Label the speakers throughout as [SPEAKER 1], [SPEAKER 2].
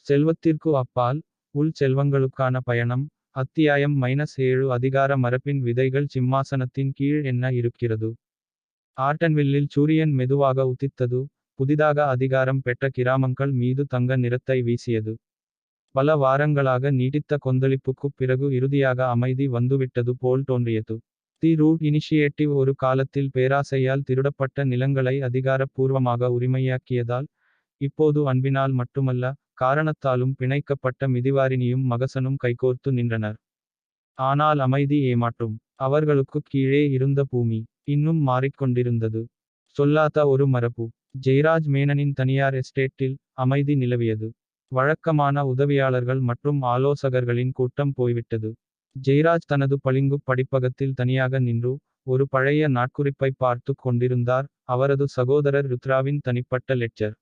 [SPEAKER 1] செல்வத்திற்கு அப்பால் உள் செல்வங்களுக்கான பயணம். அத்தியாயம் -7 அதிகார மரபின் விதைகள் சிம்மாசனத்தின் கீழ் என்ன இருக்கிறது. ஆர்டன்வில்லில் சூரியன் மெதுவாக உதித்தது. புதிதாக அதிகாரம் பெற்ற கிராமங்கள் மீது தங்க நிறத்தை வீசியது. பல வாரங்களாக நீடித்த கொந்தளிப்புக்குப் பிறகு இறுதியாக அமைதி வந்துவிட்டது போல் தோன்றியது. தி ரூட் இனிஷியேட்டிவ் ஒரு காலத்தில் பேராசையால் திருடப்பட்ட நிலங்களை அதிகாரப்பூர்வமாக உரிமையாக்கியதால், இப்போது அன்பினால் மட்டுமல்ல, காரணத்தாலும் பிணைக்கப்பட்ட மிதிவாரினியும் மகசனும் கைகோர்த்து நின்றனர். ஆனால் அமைதி ஏமாற்றும். அவர்களுக்குக் கீழே இருந்த பூமி இன்னும் மாறிக்கொண்டிருந்தது. சொல்லாத ஒரு மரபு. ஜெயராஜ் மேனனின் தனியார் எஸ்டேட்டில் அமைதி நிலவியது. வழக்கமான உதவியாளர்கள் மற்றும் ஆலோசகர்களின் கூட்டம் போய்விட்டது. ஜெயராஜ் தனது பளிங்கு படிப்பகத்தில் தனியாக நின்று ஒரு பழைய நாட்குறிப்பை பார்த்து கொண்டிருந்தார். அவரது சகோதரர் ருத்ராவின் தனிப்பட்ட லெட்ஜர்.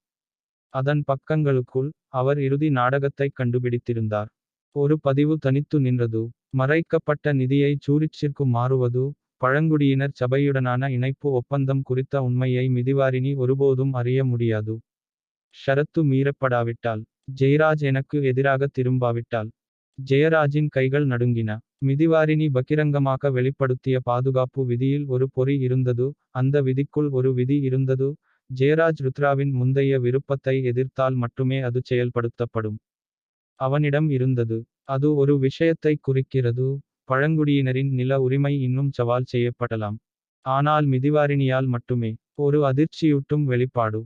[SPEAKER 1] அதன் பக்கங்களுக்குள் அவர் இறுதி நாடகத்தை கண்டுபிடித்திருந்தார். ஒரு பதிவு தனித்து நின்றது. மறைக்கப்பட்ட நிதியை சூரிச்சிற்கு மாறுவது. பழங்குடியினர் சபையுடனான இணைப்பு ஒப்பந்தம் குறித்த உண்மையை மிதிவாரினி ஒருபோதும் அறிய முடியாது. ஷரத்து மீறப்படாவிட்டால். ஜெயராஜ் எனக்கு எதிராக திரும்பாவிட்டால். ஜெயராஜின் கைகள் நடுங்கின. மிதிவாரினி பகிரங்கமாக வெளிப்படுத்திய பாதுகாப்பு விதியில் ஒரு பொறி இருந்தது. அந்த விதிக்குள் ஒரு விதி இருந்தது. ஜெயராஜ் ருத்ராவின் முந்தைய விருப்பத்தை எதிர்த்தால் மட்டுமே அது செயல்படுத்தப்படும். அவனிடம் இருந்தது. அது ஒரு விஷயத்தை குறிக்கிறது. பழங்குடியினரின் நில உரிமை இன்னும் சவால் செய்யப்படலாம். ஆனால் மிதிவாரினியால் மட்டுமே. ஒரு அதிர்ச்சியூட்டும் வெளிப்பாடு.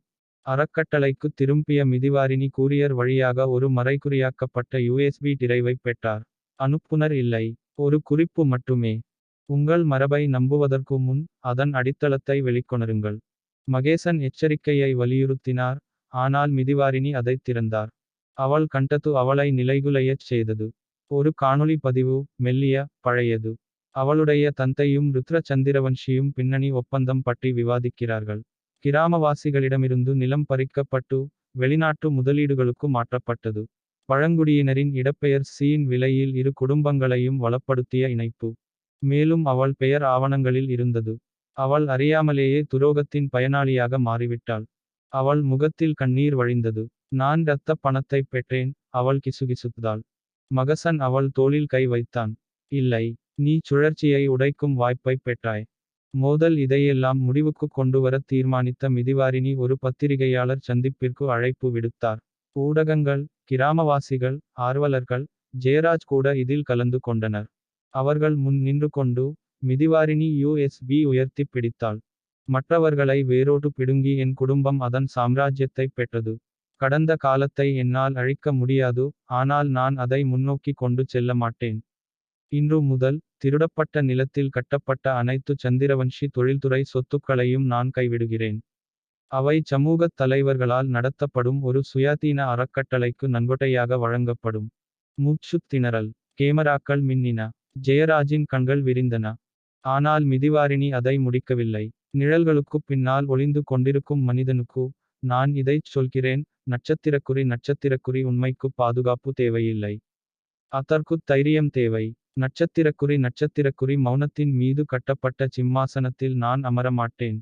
[SPEAKER 1] அறக்கட்டளைக்கு திரும்பிய மிதிவாரினி கூரியர் வழியாக ஒரு மறைகுறியாக்கப்பட்ட USB டிரைவை பெற்றார். அனுப்புனர் இல்லை. ஒரு குறிப்பு மட்டுமே. உங்கள் மரபை நம்புவதற்கு முன் அதன் அடித்தளத்தை வெளிக்கொணருங்கள். மகேசன் எச்சரிக்கையை வலியுறுத்தினார். ஆனால் மிதிவாரினி அதைத் திறந்தார். அவள் கண்டது அவளை நிலைகுலையச் செய்தது. ஒரு காணொளி பதிவு, மெல்லிய, பழையது. அவளுடைய தந்தையும் ருத்ர சந்திரவன்ஷியும் பின்னணி ஒப்பந்தம் பற்றி விவாதிக்கிறார்கள். கிராமவாசிகளிடமிருந்து நிலம் பறிக்கப்பட்டு வெளிநாட்டு முதலீடுகளுக்கு மாற்றப்பட்டது. பழங்குடியினரின் இடப்பெயர் யின் விலையில் இரு குடும்பங்களையும் வளப்படுத்திய இணைப்பு. மேலும் அவள் பெயர் ஆவணங்களில் இருந்தது. அவள் அறியாமலேயே துரோகத்தின் பயனாளியாக மாறிவிட்டாள். அவள் முகத்தில் கண்ணீர் வழிந்தது. நான் இரத்த பணத்தை பெற்றேன். அவள் கிசுகிசுத்தாள். மகசன் அவள் தோளில் கை வைத்தான். இல்லை. நீ சுழற்சியை உடைக்கும் வாய்ப்பை பெற்றாய். மோதல் இதையெல்லாம் முடிவுக்கு கொண்டுவர தீர்மானித்த மிதிவாரினி ஒரு பத்திரிகையாளர் சந்திப்பிற்கு அழைப்பு விடுத்தார். ஊடகங்கள், கிராமவாசிகள், ஆர்வலர்கள், ஜெயராஜ் கூட இதில் கலந்து கொண்டனர். அவர்கள் முன் நின்று கொண்டு மிதிவாரினி USB உயர்த்தி பிடித்தாள். மற்றவர்களை வேரோடு பிடுங்கி என் குடும்பம் அதன் சாம்ராஜ்யத்தை பெற்றது. கடந்த காலத்தை என்னால் அழிக்க முடியாது. ஆனால் நான் அதை முன்னோக்கி கொண்டு செல்ல மாட்டேன். இன்று முதல் திருடப்பட்ட நிலத்தில் கட்டப்பட்ட அனைத்து சந்திரவன்ஷி தொழில்துறை சொத்துக்களையும் நான் கைவிடுகிறேன். அவை சமூகத் தலைவர்களால் நடத்தப்படும் ஒரு சுயாதீன அறக்கட்டளைக்கு நன்கொடையாக வழங்கப்படும். மூச்சுத் திணறல். கேமராக்கள் மின்னின. ஜெயராஜின் கண்கள் விரிந்தன. ஆனால் மிதிவாரினி அதை முடிக்கவில்லை. நிழல்களுக்குப் பின்னால் ஒளிந்து கொண்டிருக்கும் மனிதனுக்கு நான் இதைச் சொல்கிறேன். நட்சத்திரக்குறி உண்மைக்கு பாதுகாப்பு தேவையில்லை. அதற்குத் தைரியம் தேவை. நட்சத்திரக்குறி மௌனத்தின் மீது கட்டப்பட்ட சிம்மாசனத்தில் நான் அமர மாட்டேன்.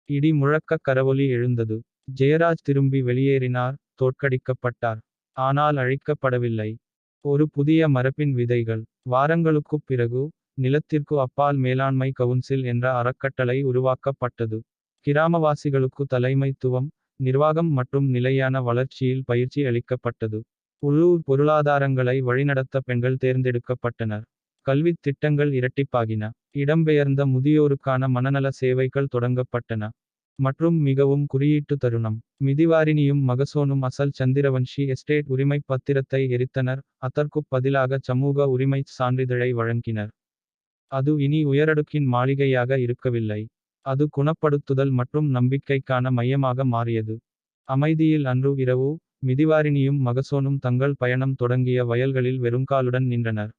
[SPEAKER 1] இடி முழக்க கரவொலி எழுந்தது. ஜெயராஜ் திரும்பி வெளியேறினார். தோற்கடிக்கப்பட்டார். ஆனால் அழிக்கப்படவில்லை. ஒரு புதிய மரபின் விதைகள். வாரங்களுக்குப் பிறகு நிலத்திற்கு அப்பால் மேலாண்மை கவுன்சில் என்ற அறக்கட்டளை உருவாக்கப்பட்டது. கிராமவாசிகளுக்கு தலைமைத்துவம், நிர்வாகம் மற்றும் நிலையான வளர்ச்சியில் பயிற்சி அளிக்கப்பட்டது. உள்ளூர் பொருளாதாரங்களை வழிநடத்த பெண்கள் தேர்ந்தெடுக்கப்பட்டனர். கல்வித் திட்டங்கள் இரட்டிப்பாகின. இடம்பெயர்ந்த முதியோருக்கான மனநல சேவைகள் தொடங்கப்பட்டன. மற்றும் மிகவும் குறியீட்டு தருணம். மிதிவாரினியும் மகசோனும் அசல் சந்திரவன்ஷி எஸ்டேட் உரிமைப் பத்திரத்தை எரித்தனர். அதற்குப் பதிலாக சமூக உரிமைச் சான்றிதழை வழங்கினர். அது இனி உயரடுக்கின் மாளிகையாக இருக்கவில்லை. அது குணப்படுத்துதல் மற்றும் நம்பிக்கைக்கான மையமாக மாறியது. அமைதியில் அன்று இரவு மிதிவாரினியும் மகசோனும் தங்கள் பயணம் தொடங்கிய வயல்களில் வெறுங்காலுடன் நின்றனர்.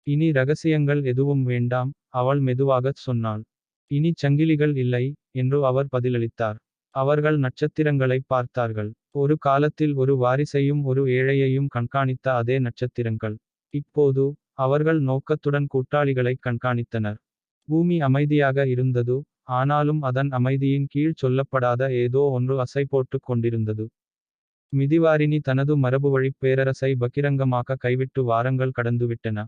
[SPEAKER 1] இனி ரகசியங்கள் எதுவும் வேண்டாம். அவள் மெதுவாகச் சொன்னாள். இனி சங்கிலிகள் இல்லை என்று அவர் பதிலளித்தார். அவர்கள் நட்சத்திரங்களைப் பார்த்தார்கள். ஒரு காலத்தில் ஒரு வாரிசையும் ஒரு ஏழையையும் கண்காணித்த அதே நட்சத்திரங்கள். இப்போது அவர்கள் நோக்கத்துடன் கூட்டாளிகளைக் கண்காணித்தனர். பூமி அமைதியாக இருந்தது. ஆனாலும் அதன் அமைதியின் கீழ் சொல்லப்படாத ஏதோ ஒன்று அசை போட்டுக் கொண்டிருந்தது. மிதிவாரிணி தனது மரபுவழிப் பேரரசை பகிரங்கமாக கைவிட்டு வாரங்கள் கடந்துவிட்டன.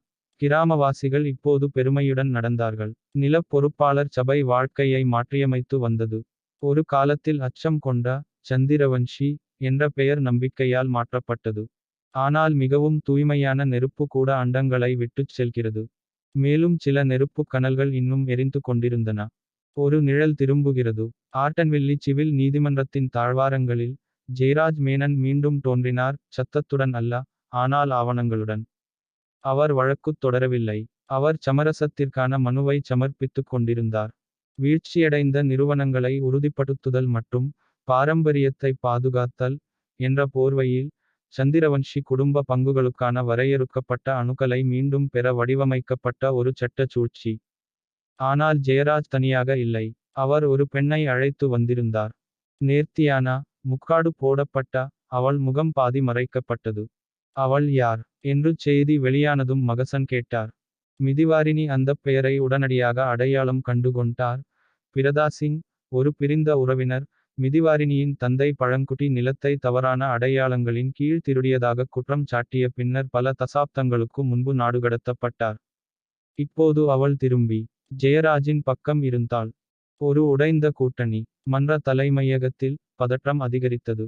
[SPEAKER 1] கிராமவாசிகள் இப்போது பெருமையுடன் நடந்தார்கள். நிலப் பொறுப்பாளர் சபை வாழ்க்கையை மாற்றியமைத்து வந்தது. ஒரு காலத்தில் அச்சம் கொண்ட சந்திரவன்ஷி என்ற பெயர் நம்பிக்கையால் மாற்றப்பட்டது. ஆனால் மிகவும் தூய்மையான நெருப்பு கூட அண்டங்களை விட்டுச் செல்கிறது. மேலும் சில நெருப்புக் கனல்கள் இன்னும் எரிந்து கொண்டிருந்தன. ஒரு நிழல் திரும்புகிறது. ஆர்டன்வில்லி சிவில் நீதிமன்றத்தின் தாழ்வாரங்களில் ஜெயராஜ் மேனன் மீண்டும் தோன்றினார், சத்தத்துடன் அல்ல, ஆனால் ஆவணங்களுடன். அவர் வழக்குத் தொடரவில்லை. அவர் சமரசத்திற்கான மனுவை சமர்ப்பித்துக் கொண்டிருந்தார். வீழ்ச்சியடைந்த நிறுவனங்களை உறுதிப்படுத்துதல் மற்றும் பாரம்பரியத்தை பாதுகாத்தல் என்ற போர்வையில் சந்திரவன்ஷி குடும்ப பங்குகளுக்கான வரையறுக்கப்பட்ட அணுகலை மீண்டும் பெற வடிவமைக்கப்பட்ட ஒரு சட்ட சூழ்ச்சி. ஆனால் ஜெயராஜ் தனியாக இல்லை. அவர் ஒரு பெண்ணை அழைத்து வந்திருந்தார். நேர்த்தியான, முக்காடு போடப்பட்ட, அவள் முகம் பாதி மறைக்கப்பட்டது. அவள் யார் என்று செய்தி வெளியானதும் மகசன் கேட்டார். மிதிவாரிணி அந்தப் பெயரை உடனடியாக அடையாளம் கண்டுகொண்டார். பிரதா சிங், ஒரு பிரிந்த உறவினர், மிதிவாரிணியின் தந்தை பழங்குடி நிலத்தை தவறான அடையாளங்களின் கீழ் திருடியதாக குற்றம் சாட்டிய பின்னர் பல தசாப்தங்களுக்கு முன்பு நாடுகடத்தப்பட்டார். இப்போது அவள் திரும்பி ஜெயராஜின் பக்கம் இருந்தாள். ஒரு உடைந்த கூட்டணி. மன்ற தலைமையகத்தில் பதற்றம் அதிகரித்தது.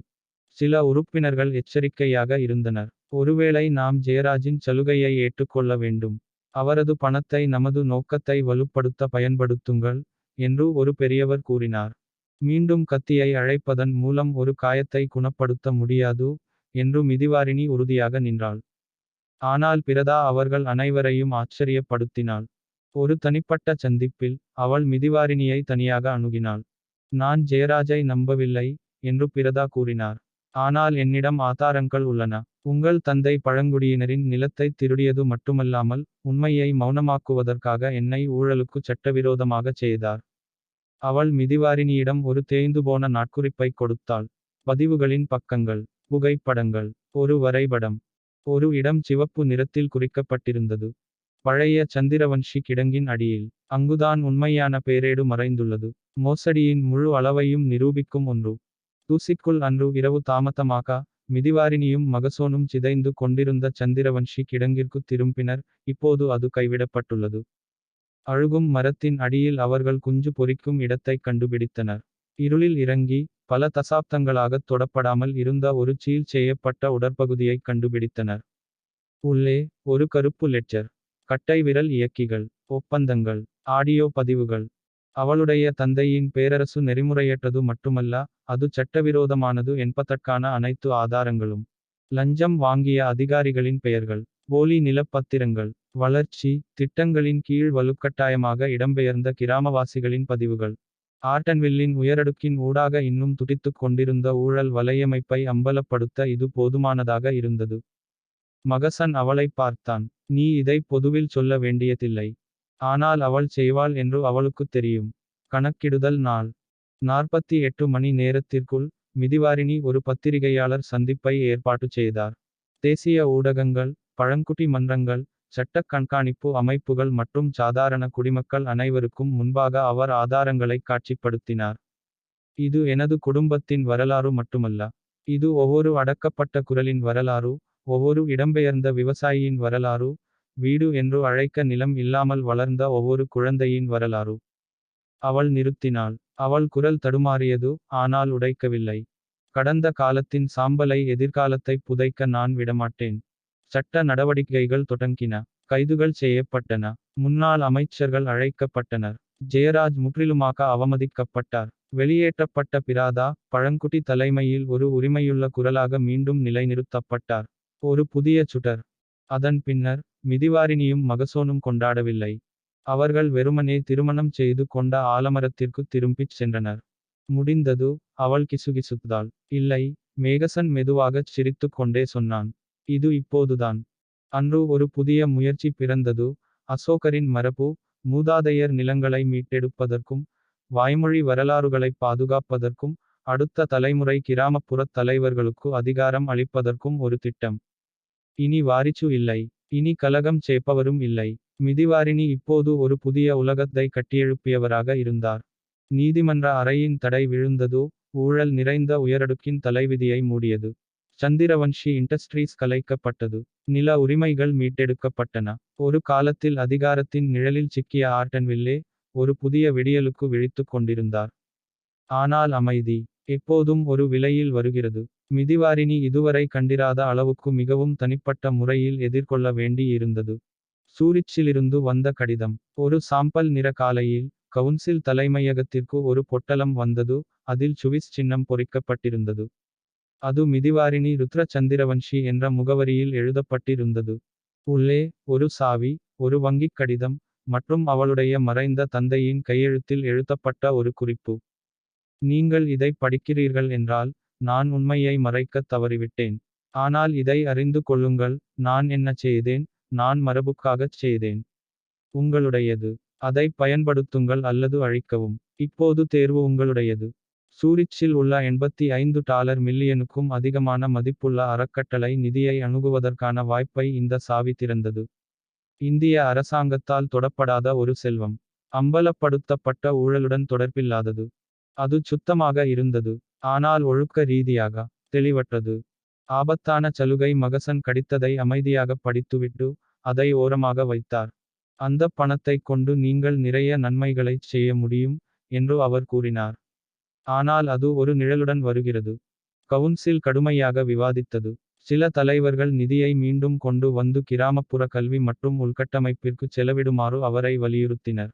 [SPEAKER 1] சில உறுப்பினர்கள் எச்சரிக்கையாக இருந்தனர். ஒருவேளை நாம் ஜெயராஜின் சலுகையை ஏற்றுக்கொள்ள வேண்டும். அவரது பணத்தை நமது நோக்கத்தை வலுப்படுத்த பயன்படுத்துங்கள் என்று ஒரு பெரியவர் கூறினார். மீண்டும் கத்தியை அழைப்பதன் மூலம் ஒரு காயத்தை குணப்படுத்த முடியாது என்று மிதிவாரிணி உறுதியாக நின்றாள். ஆனால் பிரதா அவர்கள் அனைவரையும் ஆச்சரியப்படுத்தினாள். ஒரு தனிப்பட்ட சந்திப்பில் அவள் மிதிவாரிணியை தனியாக அணுகினாள். நான் ஜெயராஜை நம்பவில்லை என்று பிரதா கூறினார். ஆனால் என்னிடம் ஆதாரங்கள் உள்ளன. உங்கள் தந்தை பழங்குடியினரின் நிலத்தை திருடியது மட்டுமல்லாமல் உண்மையை மௌனமாக்குவதற்காக என்னை ஊழலுக்கு சட்டவிரோதமாக செய்தார். அவள் மிதிவாரிணியிடம் ஒரு தேய்ந்துபோன நாட்குறிப்பை கொடுத்தாள். பதிவுகளின் பக்கங்கள், புகைப்படங்கள், ஒரு வரைபடம். ஒரு இடம் சிவப்பு நிறத்தில் குறிக்கப்பட்டிருந்தது. பழைய சந்திரவன்ஷி கிடங்கின் அடியில். அங்குதான் உண்மையான பேரேடு மறைந்துள்ளது. மோசடியின் முழு அளவையும் நிரூபிக்கும் ஒன்று. தூசிக்குள் அன்று இரவு தாமதமாக மிதிவாரிணியும் மகசோனும் சிதைந்து கொண்டிருந்த சந்திரவன்ஷி கிடங்கிற்கு திரும்பினர். இப்போது அது கைவிடப்பட்டுள்ளது. அழுகும் மரத்தின் அடியில் அவர்கள் குஞ்சு பொரிக்கும் இடத்தை கண்டுபிடித்தனர். இருளில் இறங்கி பல தசாப்தங்களாகத் தொடப்படாமல் இருந்த ஒரு சீல் செய்யப்பட்ட உடற்பகுதியை கண்டுபிடித்தனர். உள்ளே ஒரு கருப்பு லெட்ஜர். கட்டை விரல் இயக்கிகள், ஒப்பந்தங்கள், ஆடியோ பதிவுகள். அவளுடைய தந்தையின் பேரரசு நெறிமுறையற்றது மட்டுமல்ல, அது சட்டவிரோதமானது என்பதற்கான அனைத்து ஆதாரங்களும். லஞ்சம் வாங்கிய அதிகாரிகளின் பெயர்கள், போலி நிலப்பத்திரங்கள், வளர்ச்சி திட்டங்களின் கீழ் வலுக்கட்டாயமாக இடம்பெயர்ந்த கிராமவாசிகளின் பதிவுகள். ஆர்டன்வில்லின் உயரடுக்கின் ஊடாக இன்னும் துடித்துக் கொண்டிருந்த ஊழல் வலையமைப்பை அம்பலப்படுத்த இது போதுமானதாக இருந்தது. மகசன் அவளைப் பார்த்தான். நீ இதை பொதுவில் சொல்ல வேண்டியதில்லை. ஆனால் அவள் செய்வாள் என்று அவளுக்குத் தெரியும். கணக்கிடுதல் நாள். 48 மணி நேரத்திற்குள் மிதிவாரிணி ஒரு பத்திரிகையாளர் சந்திப்பை ஏற்பாடு செய்தார். தேசிய ஊடகங்கள், பழங்குடி மன்றங்கள், சட்டக் கண்காணிப்பு அமைப்புகள் மற்றும் சாதாரண குடிமக்கள் அனைவருக்கும் முன்பாக அவர் ஆதாரங்களை காட்சிப்படுத்தினார். இது எனது குடும்பத்தின் வரலாறு மட்டுமல்ல. இது ஒவ்வொரு அடக்கப்பட்ட குரலின் வரலாறு, ஒவ்வொரு இடம்பெயர்ந்த விவசாயியின் வரலாறு, வீடு என்று அழைக்க நிலம் இல்லாமல் வளர்ந்த ஒவ்வொரு குழந்தையின் வரலாறு. அவள் நிறுத்தினாள். அவள் குரல் தடுமாறியது, ஆனால் உடைக்கவில்லை. கடந்த காலத்தின் சாம்பலை எதிர்காலத்தை புதைக்க நான் விடமாட்டேன். சட்ட நடவடிக்கைகள் தொடங்கின. கைதுகள் செய்யப்பட்டன. முன்னாள் அமைச்சர்கள் அழைக்கப்பட்டனர். ஜெயராஜ் முற்றிலுமாக அவமதிக்கப்பட்டார். வெளியேற்றப்பட்ட பிராதா பழங்குடி தலைமையில் ஒரு உரிமையுள்ள குரலாக மீண்டும் நிலைநிறுத்தப்பட்டார். ஒரு புதிய சுடர். அதன் பின்னர் மிதிவாரிணியும் மகசோனும் கொண்டாடவில்லை. அவர்கள் வெறுமனே திருமணம் செய்து கொண்ட ஆலமரத்திற்கு திரும்பிச் சென்றனர். முடிந்தது. அவள் கிசுகிசுத்தாள். இல்லை, மேகசன் மெதுவாகச் சிரித்துக் கொண்டே சொன்னான். இது இப்போதுதான். அன்று ஒரு புதிய முயற்சி பிறந்தது. அசோகரின் மரபு, மூதாதையர் நிலங்களை மீட்டெடுப்பதற்கும் வாய்மொழி வரலாறுகளைப் பாதுகாப்பதற்கும் அடுத்த தலைமுறை கிராமப்புறத் தலைவர்களுக்கு அதிகாரம் அளிப்பதற்கும் ஒரு திட்டம். இனி வாரிசு இல்லை. இனி கலகம் செய்பவரும் இல்லை. மிதிவாரிணி இப்போது ஒரு புதிய உலகத்தை கட்டியெழுப்பியவராக இருந்தார். நீதிமன்ற அறையின் தடை விழுந்தது. ஊழல் நிறைந்த உயரடுக்கின் தலைவிதியை மூடியது. சந்திரவன்ஷி இண்டஸ்ட்ரீஸ் கலைக்கப்பட்டது. நில உரிமைகள் மீட்டெடுக்கப்பட்டன. ஒரு காலத்தில் அதிகாரத்தின் நிழலில் சிக்கிய ஆர்டன்வில்லே ஒரு புதிய விடியலுக்கு விழித்துக் கொண்டிருந்தார். ஆனால் அமைதி எப்போதும் ஒரு விலையில் வருகிறது. மிதிவாரினி இதுவரை கண்டிராத அளவுக்கு மிகவும் தனிப்பட்ட முறையில் எதிர்கொள்ள வேண்டியிருந்தது. சூரிச்சிலிருந்து வந்த கடிதம். ஒரு சாம்பல் நிற காலையில் கவுன்சில் தலைமையகத்திற்கு ஒரு பொட்டலம் வந்தது. அதில் சுவிஸ் சின்னம் பொறிக்கப்பட்டிருந்தது. அது மிதிவாரினி ருத்ர சந்திரவன்ஷி என்ற முகவரியில் எழுதப்பட்டிருந்தது. உள்ளே ஒரு சாவி, ஒரு வங்கிக் கடிதம் மற்றும் அவளுடைய மறைந்த தந்தையின் கையெழுத்தில் எழுதப்பட்ட ஒரு குறிப்பு. நீங்கள் இதை படிக்கிறீர்கள் என்றால் நான் உண்மையை மறைக்கத் தவறிவிட்டேன். ஆனால் இதை அறிந்து கொள்ளுங்கள், நான் என்ன செய்தேன், நான் மரபுக்காகச் செய்தேன். உங்களுடையது. அதை பயன்படுத்துங்கள் அல்லது அழிக்கவும். இப்போது தேர்வு உங்களுடையது. சூரிச்சில் உள்ள $85 மில்லியனுக்கும் அதிகமான மதிப்புள்ள அறக்கட்டளை நிதியை அணுகுவதற்கான வாய்ப்பை இந்த சாவி திறந்தது. இந்திய அரசாங்கத்தால் தொடப்படாத ஒரு செல்வம். அம்பலப்படுத்தப்பட்ட ஊழலுடன் தொடர்பில்லாதது. அது சுத்தமாக இருந்தது. ஆனால் ஒழுக்க ரீதியாக தெளிவற்றது. ஆபத்தான சலுகை மகசன் கடித்ததை அமைதியாக படித்துவிட்டு அதை ஓரமாக வைத்தார். அந்த பணத்தை கொண்டு நீங்கள் நிறைய நன்மைகளைச் செய்ய முடியும் என்று அவர் கூறினார். ஆனால் அது ஒரு நிழலுடன் வருகிறது. கவுன்சில் கடுமையாக விவாதித்தது. சில தலைவர்கள் நிதியை மீண்டும் கொண்டு வந்து கிராமப்புற கல்வி மற்றும் உள்கட்டமைப்பிற்கு செலவிடுமாறு அவரை வலியுறுத்தினர்.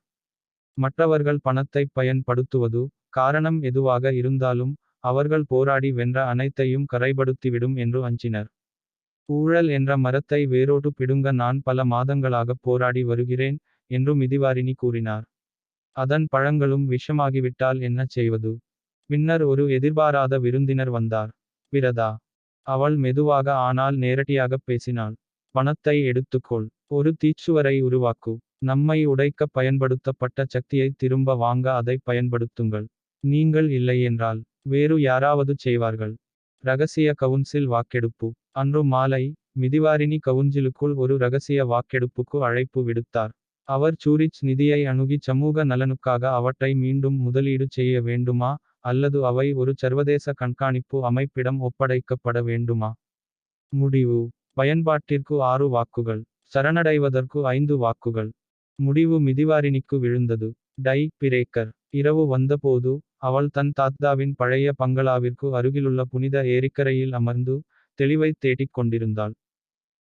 [SPEAKER 1] மற்றவர்கள் பணத்தை பயன்படுத்துவது, காரணம் எதுவாக இருந்தாலும், அவர்கள் போராடி வென்ற அனைத்தையும் கரைபடுத்திவிடும் என்று அஞ்சினர். ஊழல் என்ற மரத்தை வேரோடு பிடுங்க நான் பல மாதங்களாக போராடி வருகிறேன் என்று மிதிவாரினி கூறினார். அதன் பழங்களும் விஷமாகிவிட்டால் என்ன செய்வது? பின்னர் ஒரு எதிர்பாராத விருந்தினர் வந்தார். பிரதா. அவள் மெதுவாக ஆனால் நேரடியாகப் பேசினாள். பணத்தை எடுத்துக்கொள். ஒரு தீச்சுவரை உருவாக்கு. நம்மை உடைக்க பயன்படுத்தப்பட்ட சக்தியை திரும்ப வாங்க அதை பயன்படுத்துங்கள். நீங்கள் இல்லையென்றால் வேறு யாராவது செய்வார்கள். ரகசிய கவுன்சில் வாக்கெடுப்பு. அன்று மாலை மிதிவாரினி கவுன்சிலுக்குள் ஒரு ரகசிய வாக்கெடுப்புக்கு அழைப்பு விடுத்தார். அவர் சூரிச் நிதியை அணுகி சமூக நலனுக்காக அவற்றை மீண்டும் முதலீடு செய்ய வேண்டுமா அல்லது அவை ஒரு சர்வதேச கண்காணிப்பு அமைப்பிடம் ஒப்படைக்கப்பட வேண்டுமா? முடிவு. பயன்பாட்டிற்கு 6 வாக்குகள். சரணடைவதற்கு 5 வாக்குகள். முடிவு மிதிவாரினிக்கு விழுந்தது. Tie breaker. இரவு வந்தபோது அவள் தன் தாத்தாவின் பழைய பங்களாவிற்கு அருகிலுள்ள புனித ஏரிக்கரையில் அமர்ந்து தெளிவைத் தேடிக் கொண்டிருந்தாள்.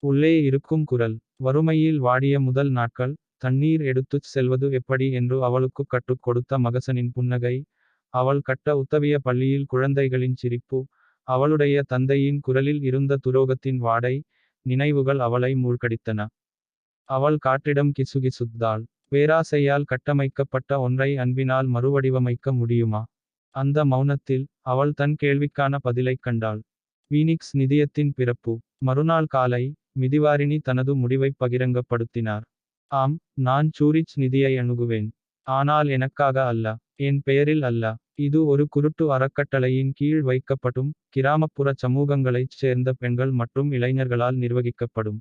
[SPEAKER 1] உள்ளே இருக்கும் குரல். வறுமையில் வாடிய முதல் நாட்கள், தண்ணீர் எடுத்துச் செல்வது எப்படி என்று அவளுக்கு கற்றுக் கொடுத்த மகசனின் புன்னகை, அவள் கட்ட உத்தவிய பள்ளியில் குழந்தைகளின் சிரிப்பு, அவளுடைய தந்தையின் குரலில் இருந்த துரோகத்தின் வாடை, நினைவுகள் அவளை மூழ்கடித்தன. அவள் காற்றிடம் கிசுகிசுத்தாள். பேராசையால் கட்டமைக்கப்பட்ட ஒன்றை அன்பினால் மறுவடிவமைக்க முடியுமா? அந்த மௌனத்தில் அவள் தன் கேள்விக்கான பதிலைக் கண்டாள். பீனிக்ஸ் நிதியத்தின் பிறப்பு. மறுநாள் காலை மிதிவாரினி தனது முடிவைப் பகிரங்கப்படுத்தினார். ஆம், நான் சூரிச் நிதியை அணுகுவேன். ஆனால் எனக்காக அல்ல. என் பெயரில் அல்ல. இது ஒரு குருட்டு அறக்கட்டளையின் கீழ் வைக்கப்படும் கிராமப்புற சமூகங்களைச் சேர்ந்த பெண்கள் மற்றும் இளைஞர்களால் நிர்வகிக்கப்படும்.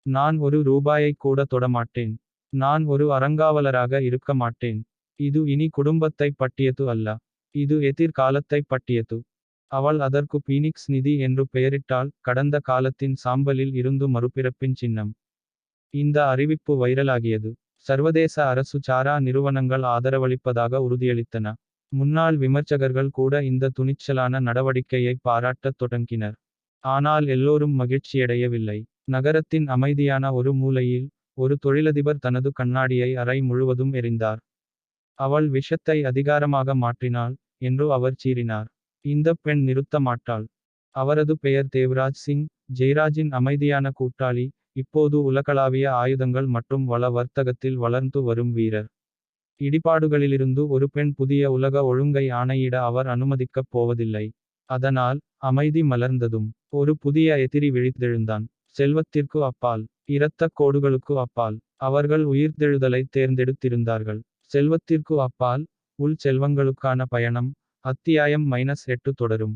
[SPEAKER 1] நான் ஒரு ரூபாயை கூட தொடமாட்டேன். நான் ஒரு அறங்காவலராக இருக்க மாட்டேன். இது இனி குடும்பத்தை பற்றியது அல்ல. இது எதிர்காலத்தை பற்றியது. அவள் அதற்கு பீனிக்ஸ் நிதி என்று பெயரிட்டாள், கடந்த காலத்தின் சாம்பலில் இருந்து மறுபிறப்பின் சின்னம். இந்த அறிவிப்பு வைரலாகியது. சர்வதேச அரசு சாரா நிறுவனங்கள் ஆதரவளிப்பதாக உறுதியளித்தன. முன்னாள் விமர்சகர்கள் கூட இந்த துணிச்சலான நடவடிக்கையை பாராட்டத் தொடங்கினர். ஆனால் எல்லோரும் மகிழ்ச்சியடையவில்லை. நகரத்தின் அமைதியான ஒரு மூலையில் ஒரு தொழிலதிபர் தனது கண்ணாடியை அறை முழுவதும் எறிந்தார். அவள் விஷத்தை அதிகாரமாக மாற்றினாள் என்று அவர் சீறினார். இந்த பெண் நிறுத்த மாட்டாள். அவரது பெயர் தேவ்ராஜ் சிங், ஜெய்ராஜின் அமைதியான கூட்டாளி, இப்போது உலகளாவிய ஆயுதங்கள் மற்றும் வள வர்த்தகத்தில் வளர்ந்து வரும் வீரர். இடிபாடுகளிலிருந்து ஒரு பெண் புதிய உலக ஒழுங்கை ஆணையிட அவர் அனுமதிக்கப் போவதில்லை. அதனால் அமைதி மலர்ந்ததும் ஒரு புதிய எதிரி விழித்தெழுந்தான். செல்வத்திற்கு அப்பால், இரத்தக் கோடுகளுக்கு அப்பால், அவர்கள் உயிர்த்தெழுதலை தேர்ந்தெடுத்திருந்தார்கள். செல்வத்திற்கு அப்பால், உள் செல்வங்களுக்கான பயணம். அத்தியாயம் -8 தொடரும்.